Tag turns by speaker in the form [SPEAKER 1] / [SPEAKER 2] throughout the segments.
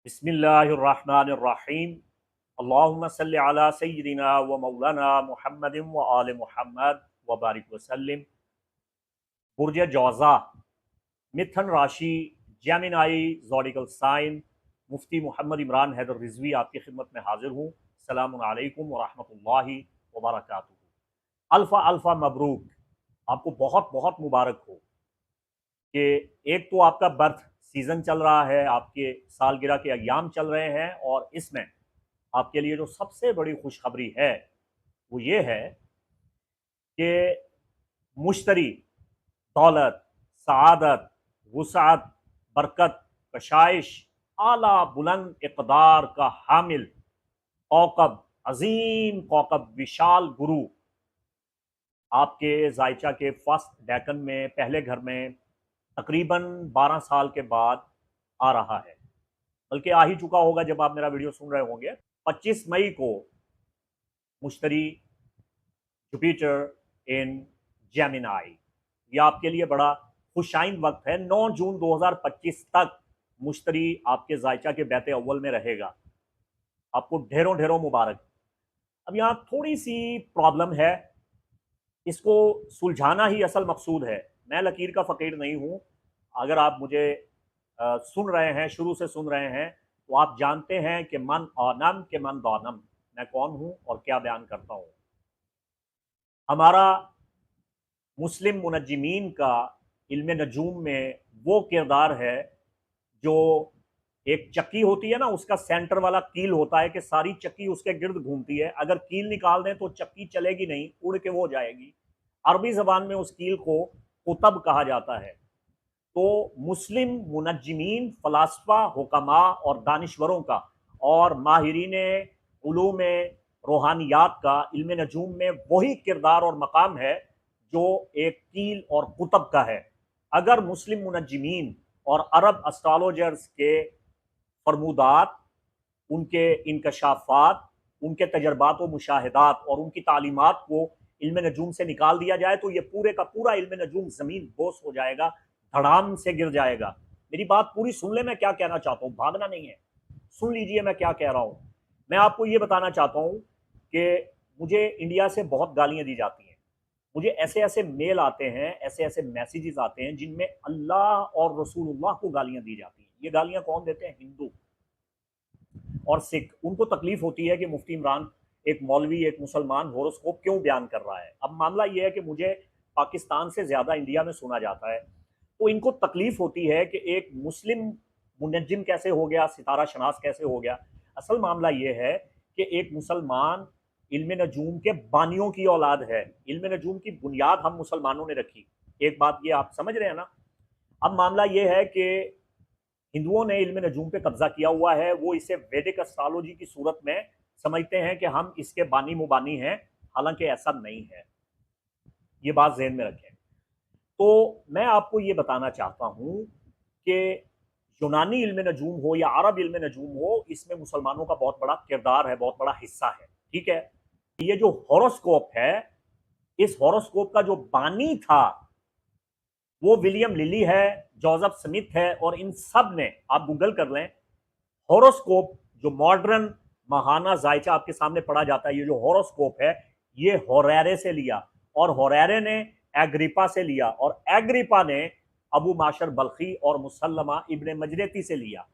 [SPEAKER 1] बिस्मिल्लाहिर्रहमानिर्रहीम। अल्लाहुम्मा सल्लि अला सय्यिदिना व मौलाना मुहम्मदिन व आले मुहम्मद व बारिक वसल्लिम। बुर्ज जौज़ा, मिथुन राशि, जेमिनाई ज़ोडिकल साइन, मुफ्ती मोहम्मद इमरान हैदर रिजवी आपकी खिदमत में हाजिर हूँ। अस्सलामु अलैकुम व रहमतुल्लाहि व बरकातुहू। अल्फ़ा अल्फ़ा मबरूक, आपको बहुत बहुत मुबारक हो कि एक तो आपका बर्थ सीज़न चल रहा है, आपके सालगिरह के अय्याम चल रहे हैं, और इसमें आपके लिए जो सबसे बड़ी खुशखबरी है वो ये है कि मुश्तरी, दौलत, सआदत, वुसअत, बरकत, कशाइश, आला बुलंद इक़दार का हामिल कौकब, अजीम कौकब विशाल गुरु आपके जायचा के फर्स्ट डेकन में पहले घर में तकरीबन 12 साल के बाद आ रहा है। बल्कि आ ही चुका होगा जब आप मेरा वीडियो सुन रहे होंगे। 25 मई को मुश्तरी, जुपिटर इन जेमिनाई, ये आपके लिए बड़ा खुशाइन वक्त है। 9 जून 2025 तक मुश्तरी आपके जायचा के बैत अव्वल में रहेगा। आपको ढेरों ढेरों मुबारक। अब यहाँ थोड़ी सी प्रॉब्लम है, इसको सुलझाना ही असल मकसूद है। मैं लकीर का फ़कीर नहीं हूँ। अगर आप मुझे सुन रहे हैं, शुरू से सुन रहे हैं, तो आप जानते हैं कि मन आनम के मन दानम, मैं कौन हूँ और क्या बयान करता हूँ। हमारा मुस्लिम मुनज्जिमीन का इल्म नजूम में वो किरदार है जो एक चक्की होती है ना, उसका सेंटर वाला कील होता है कि सारी चक्की उसके गिर्द घूमती है। अगर कील निकाल दें तो चक्की चलेगी नहीं, उड़ के वो जाएगी। अरबी जबान में उस कील को कुतब कहा जाता है। तो मुस्लिम मुनज्जिमीन, फलासफा, हुक्मा और दानिश्वरों का और माहिरीन उलूम रूहानियात का इल्म नजूम में वही किरदार और मकाम है जो एक कील और कुतब का है। अगर मुस्लिम मुनज्जिमीन और अरब एस्ट्रोलॉजर्स के फरमूदात, उनके इंकशाफात, उनके तजर्बात व मुशाहिदात और उनकी तालीमात को इल्म नजूम से निकाल दिया जाए तो ये पूरे का पूरा इल्म नजूम ज़मीन बोस हो जाएगा, धड़ाम से गिर जाएगा। मेरी बात पूरी सुन ले, मैं क्या कहना चाहता हूँ, भागना नहीं है। सुन लीजिए मैं क्या कह रहा हूँ। मैं आपको ये बताना चाहता हूँ कि मुझे इंडिया से बहुत गालियाँ दी जाती हैं। मुझे ऐसे ऐसे मेल आते हैं, ऐसे ऐसे मैसेजेस आते हैं जिनमें अल्लाह और रसूलुल्लाह को गालियाँ दी जाती हैं। ये गालियाँ कौन देते हैं? हिंदू और सिख। उनको तकलीफ होती है कि मुफ्ती इमरान, एक मौलवी, एक मुसलमान, होरोस्कोप क्यों बयान कर रहा है। अब मामला यह है कि मुझे पाकिस्तान से ज़्यादा इंडिया में सुना जाता है, तो इनको तकलीफ होती है कि एक मुस्लिम मुनज्जिम कैसे हो गया, सितारा शनास कैसे हो गया। असल मामला यह है कि एक मुसलमान इल्म नजूम के बानियों की औलाद है। इल्म नजूम की बुनियाद हम मुसलमानों ने रखी। एक बात ये आप समझ रहे हैं ना। अब मामला यह है कि हिंदुओं ने इल्म नजूम पे कब्जा किया हुआ है। वो इसे वैदिक एस्ट्रोलॉजी की सूरत में समझते हैं कि हम इसके बानी मुबानी हैं, हालांकि ऐसा नहीं है। ये बात जहन में रखें। तो मैं आपको ये बताना चाहता हूं कि यूनानी इल्म नजूम हो या अरब इल्म नजूम हो, इसमें मुसलमानों का बहुत बड़ा किरदार है, बहुत बड़ा हिस्सा है। ठीक है, ये जो हॉरोस्कोप है, इस हॉरोस्कोप का जो बानी था वो विलियम लिली है, जोसेफ स्मिथ है, और इन सब ने, आप गूगल कर लें, हॉरोस्कोप जो मॉडर्न महाना जायचा आपके सामने पढ़ा जाता है, ये जो हॉरोस्कोप है, ये होरेरे से लिया, और होरेरे ने एग्रिपा से लिया, और एग्रिपा ने अबू माशर बल्खी और मुसल्लमा इब्ने मजरेती से लिया।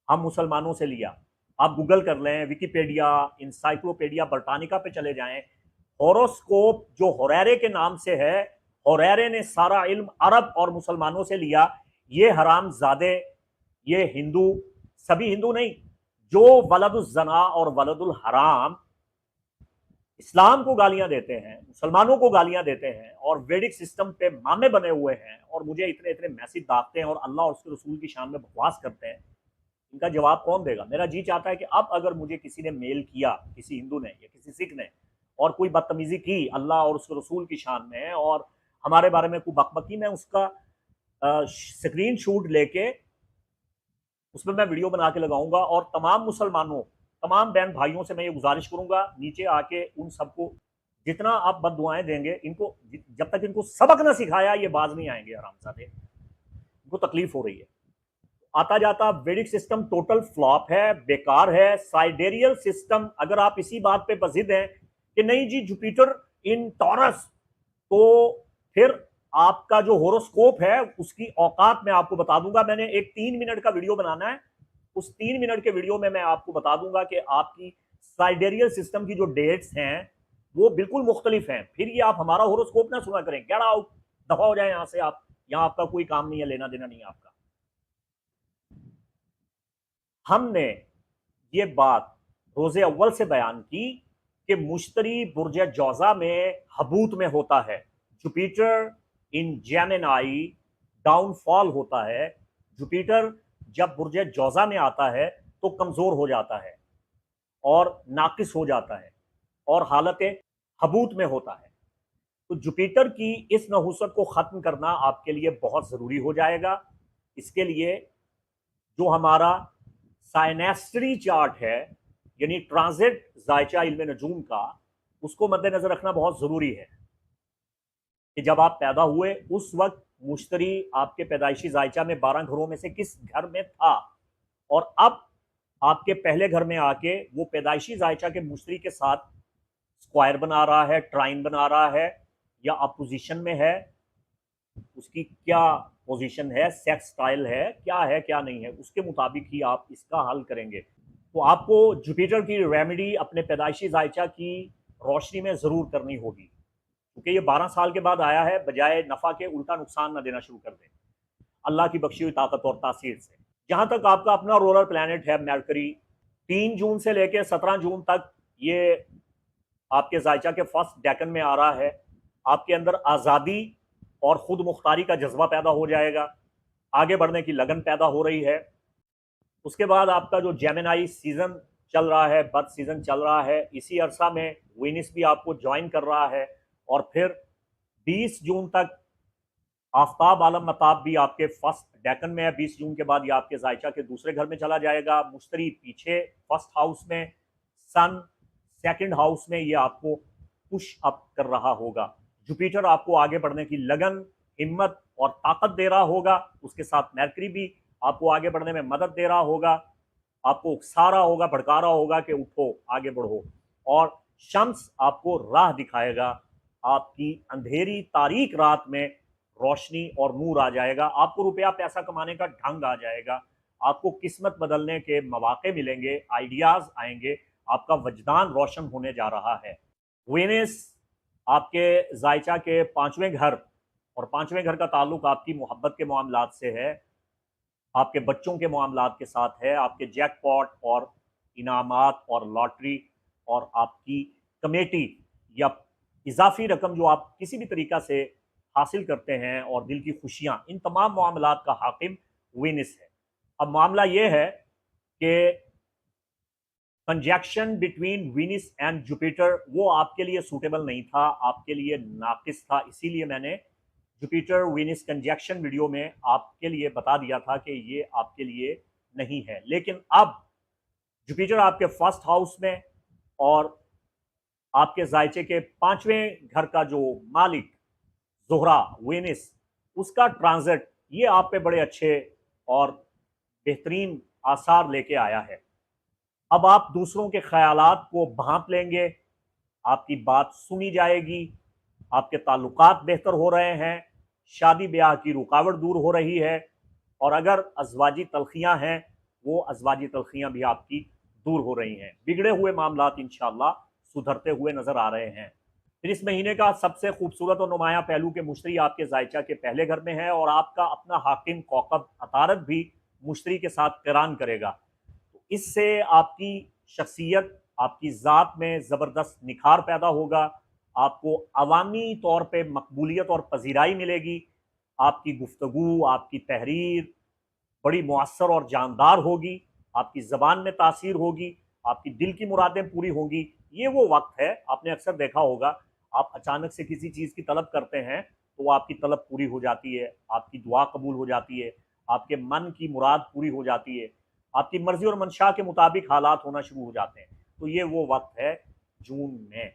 [SPEAKER 1] हम मुसलमानों से लिया। आप गूगल कर लें, विकीपीडिया, इंसाइक्लोपीडिया ब्रिटानिका पे चले जाएं। होरोस्कोप जो होरेरे के नाम से है, होरेरे ने सारा इल्म अरब और मुसलमानों से लिया। ये हराम जादे, ये हिंदू, सभी हिंदू नहीं, जो वलदुल जना और वलदुल हराम इस्लाम को गालियां देते हैं, मुसलमानों को गालियां देते हैं, और वैदिक सिस्टम पे मामे बने हुए हैं, और मुझे इतने इतने मैसेज दागते हैं और अल्लाह और उसके रसूल की शान में बकवास करते हैं, इनका जवाब कौन देगा? मेरा जी चाहता है कि अब अगर मुझे किसी ने मेल किया, किसी हिंदू ने या किसी सिख ने, और कोई बदतमीजी की अल्लाह और उसके रसूल की शान में, और हमारे बारे में कोई बकबकी, मैं उसका स्क्रीन शूट लेके उसमें मैं वीडियो बना के लगाऊंगा, और तमाम मुसलमानों, तमाम बहन भाइयों से मैं ये गुजारिश करूंगा, नीचे आके उन सबको जितना आप बद दुआएं देंगे, इनको जब तक इनको सबक ना सिखाया ये बाज नहीं आएंगे। आराम से इनको तकलीफ हो रही है। आता जाता वैदिक सिस्टम टोटल फ्लॉप है, बेकार है। साइडेरियल सिस्टम, अगर आप इसी बात पे बजिद हैं कि नहीं जी जुपिटर इन टॉरस, तो फिर आपका जो होरोस्कोप है उसकी औकात मैं आपको बता दूंगा। मैंने एक 3 मिनट का वीडियो बनाना है, उस 3 मिनट के वीडियो में मैं आपको बता दूंगा कि आपकी साइडेरियल सिस्टम की जो डेट्स हैं वो बिल्कुल मुख्तलिफ हैं। फिर ये आप हमारा होरोस्कोप ना सुना करें, गेट आउट, दफा हो जाए यहां से आप, यहां आपका कोई काम नहीं है, लेना देना नहीं है आपका। हमने ये बात रोजे अव्वल से बयान की कि मुश्तरी बुर्ज जौजा में हबूत में होता है, जुपिटर इन जेमिनाई डाउनफॉल होता है। जुपिटर जब बुर्ज जौजा में आता है तो कमजोर हो जाता है और नाकिस हो जाता है और हालत हबूत में होता है। तो जुपिटर की इस नहुसत को खत्म करना आपके लिए बहुत जरूरी हो जाएगा। इसके लिए जो हमारा साइनेस्ट्री चार्ट है, यानी ट्रांजिट जायचा इल्म नजूम का, उसको मद्देनजर रखना बहुत जरूरी है कि जब आप पैदा हुए उस वक्त मुश्तरी आपके पैदाइशी जायचा में 12 घरों में से किस घर में था, और अब आपके पहले घर में आके वो पैदाइशी जायचा के मुश्तरी के साथ स्क्वायर बना रहा है, ट्राइन बना रहा है, या अपोजिशन में है, उसकी क्या पोजीशन है, सेक्स स्टाइल है, क्या नहीं है, उसके मुताबिक ही आप इसका हल करेंगे। तो आपको जुपिटर की रेमेडी अपने पैदाइशी जायचा की रोशनी में जरूर करनी होगी, क्योंकि ये 12 साल के बाद आया है, बजाय नफा के उल्टा नुकसान न देना शुरू कर दे अल्लाह की बख्शी हुई ताकत और तासीर से। जहां तक आपका अपना रोलर प्लैनेट है मरकरी, 3 जून से लेकर 17 जून तक ये आपके जायचा के फर्स्ट डेकन में आ रहा है। आपके अंदर आज़ादी और खुद मुख्तारी का जज्बा पैदा हो जाएगा, आगे बढ़ने की लगन पैदा हो रही है। उसके बाद आपका जो जेमिनाई सीजन चल रहा है, बर्थ सीजन चल रहा है, इसी अरसा में वीनस भी आपको ज्वाइन कर रहा है, और फिर 20 जून तक आफ्ताब आलम मताब भी आपके फर्स्ट डेकन में है। 20 जून के बाद ये आपके जायचा के दूसरे घर में चला जाएगा। मुश्तरी पीछे फर्स्ट हाउस में, सन सेकंड हाउस में ये आपको पुश अप कर रहा होगा। जुपिटर आपको आगे बढ़ने की लगन, हिम्मत और ताकत दे रहा होगा। उसके साथ मरकरी भी आपको आगे बढ़ने में मदद दे रहा होगा, आपको उकसा रहा होगा, भड़का रहा होगा कि उठो आगे बढ़ो। और शम्स आपको राह दिखाएगा, आपकी अंधेरी तारीक रात में रोशनी और नूर आ जाएगा। आपको रुपया पैसा कमाने का ढंग आ जाएगा, आपको किस्मत बदलने के मौके मिलेंगे, आइडियाज आएंगे, आपका वजदान रोशन होने जा रहा है। वेनिस आपके जायचा के 5वें घर, और 5वें घर का ताल्लुक आपकी मोहब्बत के मामलात से है, आपके बच्चों के मामलात के साथ है, आपके जैकपॉट और इनामात और लॉटरी और आपकी कमेटी या इजाफी रकम जो आप किसी भी तरीका से हासिल करते हैं और दिल की खुशियां, इन तमाम मामलात का हाकिम वेनिस है। अब मामला यह है कि कंजैक्शन बिटवीन वीनस एंड जुपिटर वो आपके लिए सूटेबल नहीं था, आपके लिए नाकिस था। इसीलिए मैंने जुपिटर वीनस कंजैक्शन वीडियो में आपके लिए बता दिया था कि ये आपके लिए नहीं है। लेकिन अब जुपिटर आपके फर्स्ट हाउस में और आपके जायचे के 5वें घर का जो मालिक जोहरा वेनिस, उसका ट्रांजिट ये आप पे बड़े अच्छे और बेहतरीन आसार लेके आया है। अब आप दूसरों के ख्यालात को भांप लेंगे, आपकी बात सुनी जाएगी, आपके ताल्लुकात बेहतर हो रहे हैं, शादी ब्याह की रुकावट दूर हो रही है, और अगर अजवाजी तलखियां हैं वो अजवाजी तलखियां भी आपकी दूर हो रही हैं। बिगड़े हुए मामलात इंशाअल्लाह सुधरते हुए नजर आ रहे हैं। फिर इस महीने का सबसे खूबसूरत और नुमाया पहलू के मुश्तरी आपके जायचा के पहले घर में है, और आपका अपना हाकिम कौकब अतारत भी मुश्तरी के साथ करान करेगा। तो इससे आपकी शख्सियत, आपकी ज़ात में ज़बरदस्त निखार पैदा होगा, आपको अवामी तौर पे मकबूलियत और पजीराई मिलेगी, आपकी गुफ्तगू, आपकी तहरीर बड़ी मुअस्सर और जानदार होगी, आपकी ज़बान में तासीर होगी, आपकी दिल की मुरादें पूरी होंगी। ये वो वक्त है, आपने अक्सर देखा होगा, आप अचानक से किसी चीज़ की तलब करते हैं तो वो आपकी तलब पूरी हो जाती है, आपकी दुआ कबूल हो जाती है, आपके मन की मुराद पूरी हो जाती है, आपकी मर्जी और मंशा के मुताबिक हालात होना शुरू हो जाते हैं। तो ये वो वक्त है जून में,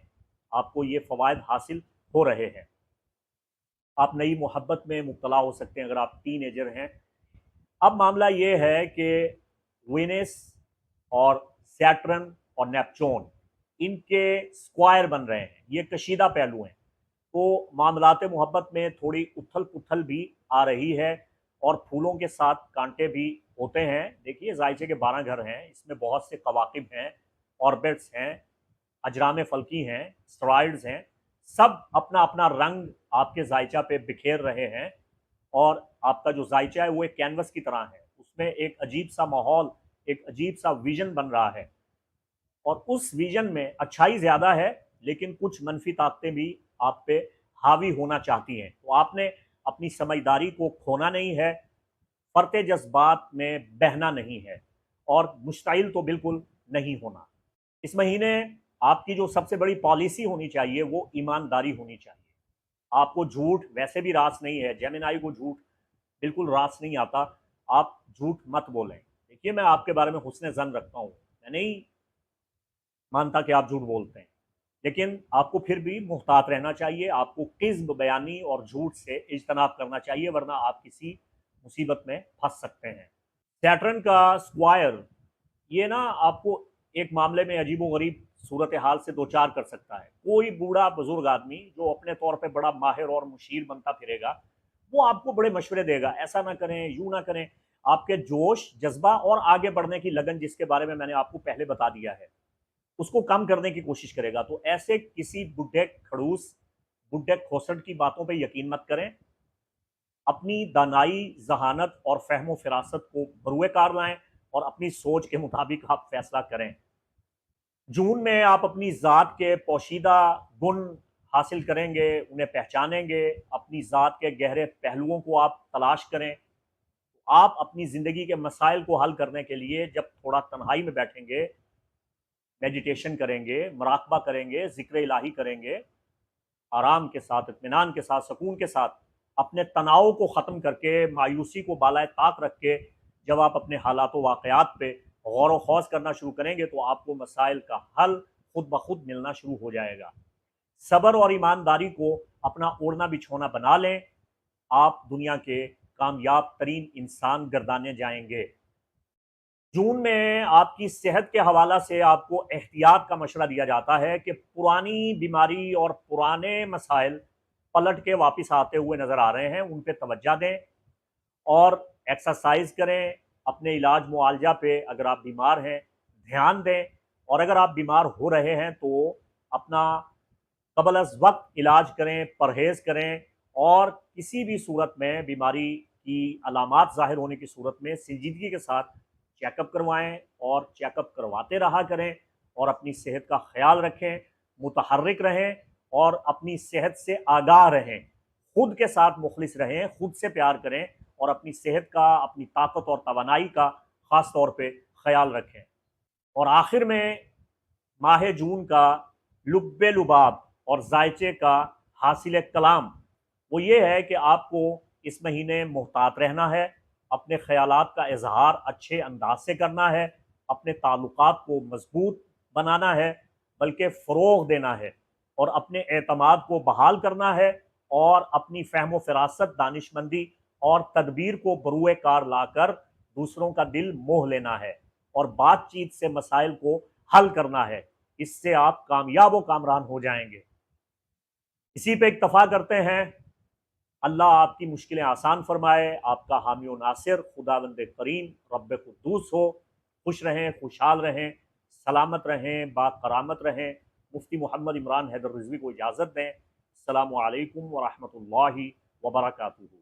[SPEAKER 1] आपको ये फ़वायद हासिल हो रहे हैं। आप नई मोहब्बत में मुब्तला हो सकते हैं अगर आप टीन एजर हैं। अब मामला ये है कि वीनस और सैटर्न और नेपच्यून इनके स्क्वायर बन रहे हैं, ये कशीदा पहलू हैं। तो मामलात मोहब्बत में थोड़ी उथल पुथल भी आ रही है और फूलों के साथ कांटे भी होते हैं। देखिए जायचे के 12 घर हैं, इसमें बहुत से कवाकिब हैं, ऑर्बिट्स हैं, अजराम फल्की हैं, स्टेरॉइड्स हैं, सब अपना अपना रंग आपके जायचा पे बिखेर रहे हैं। और आपका जो जायचा है वो एक कैनवस की तरह है, उसमें एक अजीब सा माहौल, एक अजीब सा विजन बन रहा है। और उस विजन में अच्छाई ज्यादा है, लेकिन कुछ मनफी ताकतें भी आप पे हावी होना चाहती हैं। तो आपने अपनी समझदारी को खोना नहीं है, फरते जज्बात में बहना नहीं है, और मुश्ताइल तो बिल्कुल नहीं होना। इस महीने आपकी जो सबसे बड़ी पॉलिसी होनी चाहिए वो ईमानदारी होनी चाहिए। आपको झूठ वैसे भी रास नहीं है, जेमिनाई को झूठ बिल्कुल रास नहीं आता। आप झूठ मत बोलें। देखिए मैं आपके बारे में हुस्न जन रखता हूँ, मैं नहीं मानता कि आप झूठ बोलते हैं, लेकिन आपको फिर भी मुहतात रहना चाहिए। आपको किस्ब बयानी और झूठ से इज्तनाब करना चाहिए, वरना आप किसी मुसीबत में फंस सकते हैं। सैटर्न का स्क्वायर ये ना आपको एक मामले में अजीबो गरीब सूरत हाल से दो चार कर सकता है। कोई बूढ़ा बुजुर्ग आदमी जो अपने तौर पे बड़ा माहिर और मुशीर बनता फिरेगा, वो आपको बड़े मशवरे देगा, ऐसा ना करें, यूं ना करें। आपके जोश, जज्बा और आगे बढ़ने की लगन, जिसके बारे में मैंने आपको पहले बता दिया है, उसको कम करने की कोशिश करेगा। तो ऐसे किसी बुढ़े खड़ूस, बुढ़े खोसट की बातों पे यकीन मत करें। अपनी दानाई, जहानत और फहमो फिरासत को बरूए कार लाएं और अपनी सोच के मुताबिक आप फैसला करें। जून में आप अपनी ज़ात के पोशीदा गुण हासिल करेंगे, उन्हें पहचानेंगे, अपनी ज़ात के गहरे पहलुओं को आप तलाश करें। आप अपनी ज़िंदगी के मसाइल को हल करने के लिए जब थोड़ा तन्हाई में बैठेंगे, मेडिटेशन करेंगे, मुराकबा करेंगे, जिक्र इलाही करेंगे, आराम के साथ, इत्मीनान के साथ, सुकून के साथ, अपने तनाव को ख़त्म करके, मायूसी को बालाए ताक रख के जब आप अपने हालात वाक़यात पे गौर व खौज करना शुरू करेंगे, तो आपको मसाइल का हल खुद ब खुद मिलना शुरू हो जाएगा। सब्र और ईमानदारी को अपना ओढ़ना बिछोना बना लें, आप दुनिया के कामयाब तरीन इंसान गर्दाने जाएंगे। जून में आपकी सेहत के हवाला से आपको एहतियात का मशवरा दिया जाता है कि पुरानी बीमारी और पुराने मसाइल पलट के वापस आते हुए नजर आ रहे हैं, उन पे तवज्जो दें और एक्सरसाइज करें। अपने इलाज मुआलजा पे अगर आप बीमार हैं ध्यान दें, और अगर आप बीमार हो रहे हैं तो अपना कबल अज वक्त इलाज करें, परहेज करें, और किसी भी सूरत में बीमारी की अलामात जाहिर होने की सूरत में संजीदगी के साथ चेकअप करवाएं और चेकअप करवाते रहा करें, और अपनी सेहत का ख्याल रखें, मुतहर्रिक रहें और अपनी सेहत से आगाह रहें, खुद के साथ मुखलिस रहें, खुद से प्यार करें और अपनी सेहत का, अपनी ताकत और तवानाई का ख़ास तौर पे ख्याल रखें। और आखिर में माह जून का लुब्बे लुबाब और जायचे का हासिल कलाम वो ये है कि आपको इस महीने मुहतात रहना है, अपने ख्यालात का इजहार अच्छे अंदाज से करना है, अपने ताल्लुकात को मजबूत बनाना है, बल्कि फ़रोग देना है, और अपने एतमाद को बहाल करना है, और अपनी फ़हम फ़िरासत, दानिशमंदी और तदबीर को बरूए कार लाकर दूसरों का दिल मोह लेना है, और बातचीत से मसाइल को हल करना है। इससे आप कामयाब व कामरान हो जाएंगे। इसी पे इक्तफा करते हैं। अल्लाह आपकी मुश्किलें आसान फरमाए, आपका हामी व नासिर खुदावंद करीम रब कुद्दूस हो। खुश रहें, खुशहाल रहें, सलामत रहें, बाकरामत रहें। मुफ्ती मोहम्मद इमरान हैदर रिजवी को इजाज़त दें। अस्सलामु अलैकुम व रहमतुल्लाहि व बरकातुहू।